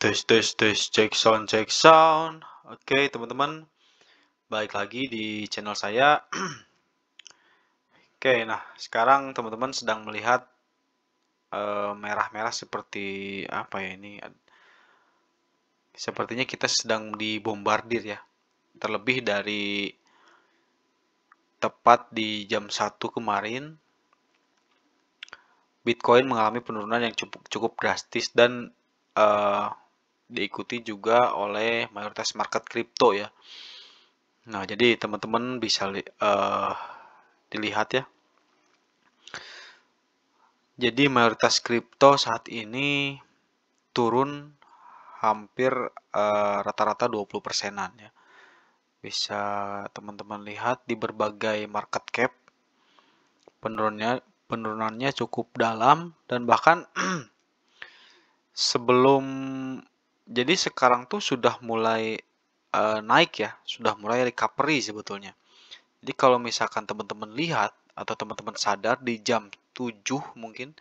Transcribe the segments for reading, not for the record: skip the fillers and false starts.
Tes, check sound. Oke, teman-teman, balik lagi di channel saya. Oke, nah sekarang teman-teman sedang melihat merah-merah seperti apa ya ini? Sepertinya kita sedang dibombardir ya. Terlebih dari tepat di jam 1 kemarin, Bitcoin mengalami penurunan yang cukup drastis dan diikuti juga oleh mayoritas market kripto ya. Nah, jadi teman-teman bisa dilihat ya. Jadi mayoritas kripto saat ini turun hampir rata-rata 20%-an ya. Bisa teman-teman lihat di berbagai market cap penurunannya cukup dalam dan bahkan sebelum jadi sekarang tuh sudah mulai naik ya, sudah mulai recovery sebetulnya. Jadi kalau misalkan teman-teman lihat atau teman-teman sadar di jam 7 mungkin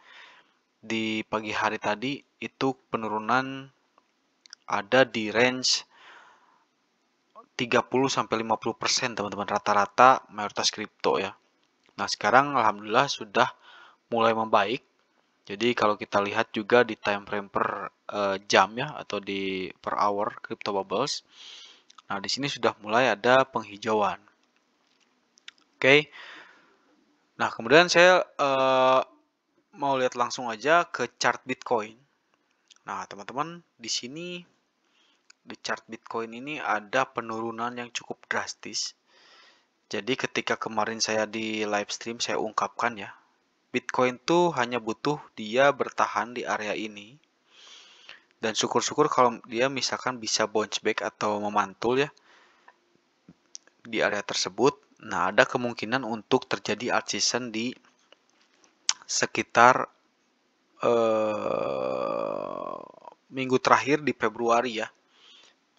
di pagi hari tadi itu penurunan ada di range 30-50% teman-teman rata-rata mayoritas kripto ya. Nah, sekarang alhamdulillah sudah mulai membaik. Jadi kalau kita lihat juga di time frame per jam ya atau di per hour crypto bubbles. Nah, di sini sudah mulai ada penghijauan. Oke. Nah, kemudian saya mau lihat langsung aja ke chart Bitcoin. Nah, teman-teman, di sini di chart Bitcoin ini ada penurunan yang cukup drastis. Jadi ketika kemarin saya di live stream saya ungkapkan ya, Bitcoin tuh hanya butuh dia bertahan di area ini. Dan syukur-syukur kalau dia misalkan bisa bounce back atau memantul ya di area tersebut. Nah, ada kemungkinan untuk terjadi alt season di sekitar minggu terakhir di Februari ya.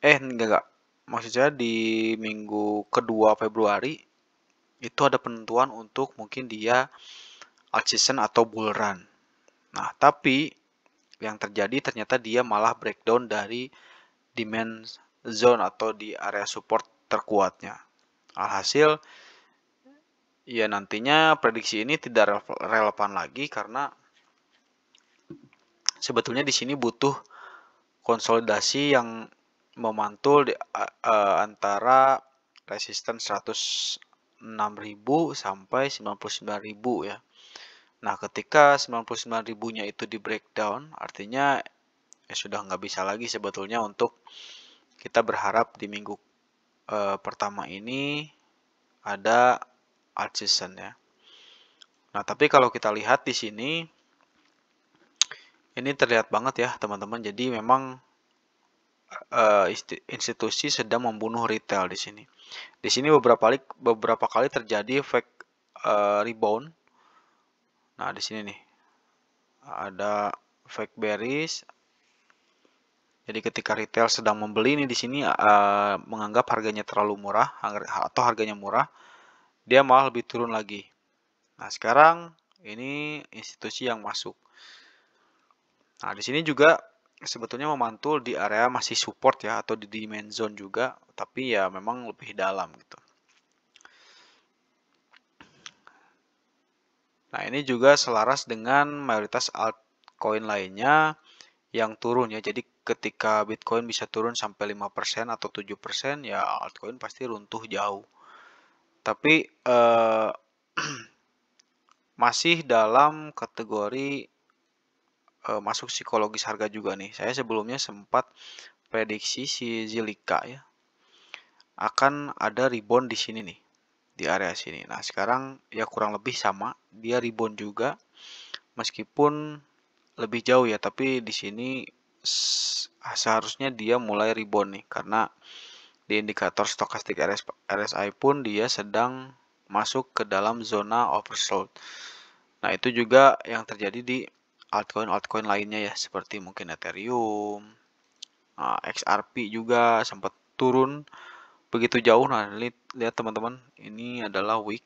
Enggak. Maksud saya di minggu kedua Februari itu ada penentuan untuk mungkin dia alt season atau bull run. Nah, tapi yang terjadi ternyata dia malah breakdown dari demand zone atau di area support terkuatnya. Alhasil, ya nantinya prediksi ini tidak relevan lagi karena sebetulnya di sini butuh konsolidasi yang memantul di antara resisten 106.000 sampai 99.000 ya. Nah, ketika 99.000-nya itu di breakdown, artinya ya sudah nggak bisa lagi sebetulnya untuk kita berharap di minggu pertama ini ada alt season ya. Nah, tapi kalau kita lihat di sini, ini terlihat banget ya teman-teman. Jadi memang institusi sedang membunuh retail di sini. Di sini beberapa kali terjadi fake rebound. Nah, di sini nih ada fake bearish. Jadi ketika retail sedang membeli ini di sini menganggap harganya terlalu murah atau harganya murah, dia malah lebih turun lagi. Nah, sekarang ini institusi yang masuk. Nah, di sini juga sebetulnya memantul di area masih support ya atau di demand zone juga, tapi ya memang lebih dalam gitu. Nah, ini juga selaras dengan mayoritas altcoin lainnya yang turun ya. Jadi ketika Bitcoin bisa turun sampai 5% atau 7%, ya altcoin pasti runtuh jauh. Tapi masih dalam kategori masuk psikologis harga juga nih. Saya sebelumnya sempat prediksi si Zilliqa ya akan ada rebound di sini nih, di area sini. Nah, sekarang ya kurang lebih sama, dia rebound juga meskipun lebih jauh ya, tapi di sini seharusnya dia mulai rebound nih karena di indikator stokastik RSI pun dia sedang masuk ke dalam zona oversold. Nah, itu juga yang terjadi di altcoin lainnya ya, seperti mungkin Ethereum, XRP juga sempat turun begitu jauh. Nah, lihat teman-teman, ini adalah wick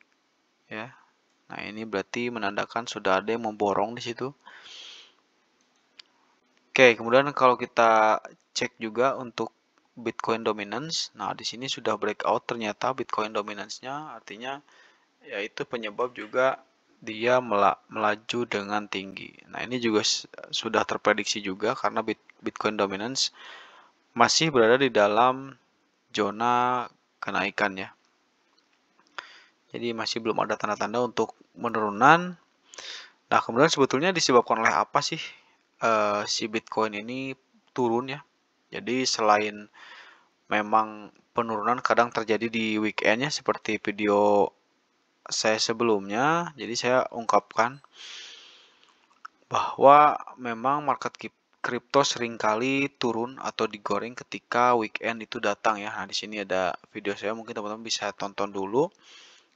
ya. Nah, ini berarti menandakan sudah ada yang memborong di situ. Oke, kemudian kalau kita cek juga untuk Bitcoin dominance, nah di sini sudah breakout ternyata Bitcoin dominance-nya, artinya yaitu penyebab juga dia melaju dengan tinggi. Nah, ini juga sudah terprediksi juga karena Bitcoin dominance masih berada di dalam zona kenaikan ya. Jadi masih belum ada tanda-tanda untuk penurunan. Nah, kemudian sebetulnya disebabkan oleh apa sih si Bitcoin ini turun ya? Jadi selain memang penurunan kadang terjadi di weekend ya seperti video saya sebelumnya, jadi saya ungkapkan bahwa memang market kripto seringkali turun atau digoreng ketika weekend itu datang ya. Nah, di sini ada video saya, mungkin teman-teman bisa tonton dulu.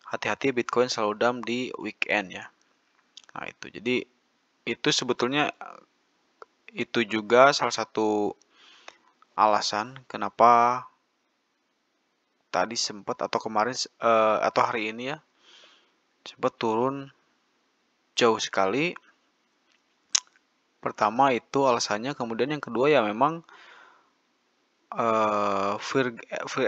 Hati-hati Bitcoin selalu down di weekend ya. Nah, itu. Jadi itu sebetulnya itu juga salah satu alasan kenapa tadi sempat atau kemarin atau hari ini ya sempat turun jauh sekali. Pertama itu alasannya, kemudian yang kedua ya memang Fear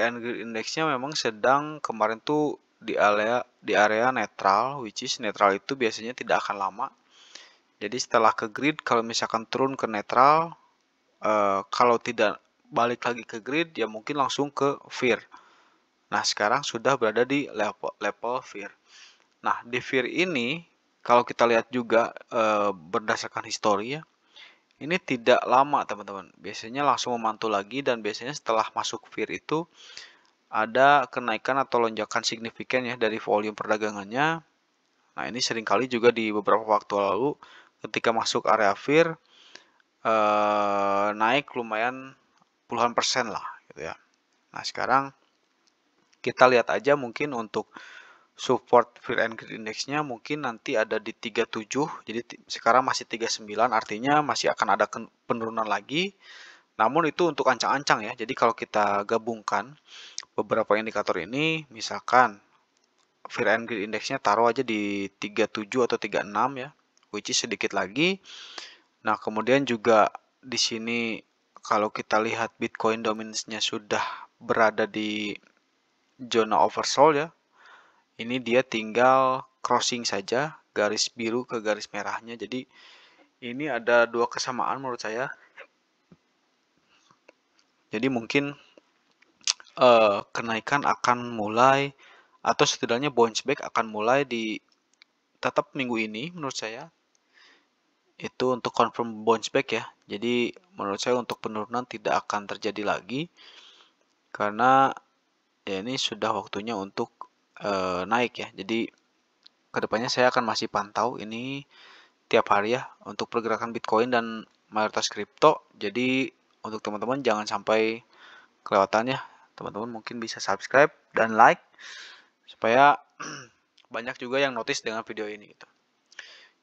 and Greed Index-nya memang sedang kemarin tuh di area netral, which is netral itu biasanya tidak akan lama. Jadi setelah ke grid, kalau misalkan turun ke netral, kalau tidak balik lagi ke grid, ya mungkin langsung ke fear. Nah, sekarang sudah berada di level fear. Nah, di fear ini, kalau kita lihat juga berdasarkan histori ya, ini tidak lama teman-teman. Biasanya langsung memantul lagi dan biasanya setelah masuk fear itu ada kenaikan atau lonjakan signifikan ya dari volume perdagangannya. Nah, ini seringkali juga di beberapa waktu lalu ketika masuk area fear naik lumayan puluhan persen lah gitu ya. Nah, sekarang kita lihat aja mungkin untuk support Fear and Greed Index-nya mungkin nanti ada di 37. Jadi sekarang masih 39, artinya masih akan ada penurunan lagi. Namun itu untuk ancang-ancang ya. Jadi kalau kita gabungkan beberapa indikator ini, misalkan Fear and Greed Index-nya taruh aja di 37 atau 36 ya, which is sedikit lagi. Nah, kemudian juga di sini kalau kita lihat Bitcoin dominance-nya sudah berada di zona oversold ya. Ini dia tinggal crossing saja garis biru ke garis merahnya. Jadi ini ada dua kesamaan menurut saya. Jadi mungkin kenaikan akan mulai atau setidaknya bounce back akan mulai di tetap minggu ini menurut saya. Itu untuk confirm bounce back ya. Jadi menurut saya untuk penurunan tidak akan terjadi lagi karena ya ini sudah waktunya untuk naik ya. Jadi kedepannya saya akan masih pantau ini tiap hari ya untuk pergerakan Bitcoin dan mayoritas kripto. Jadi untuk teman-teman jangan sampai kelewatan ya. Teman-teman mungkin bisa subscribe dan like supaya banyak juga yang notice dengan video ini gitu.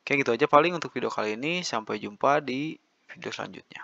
Oke, gitu aja paling untuk video kali ini. Sampai jumpa di video selanjutnya.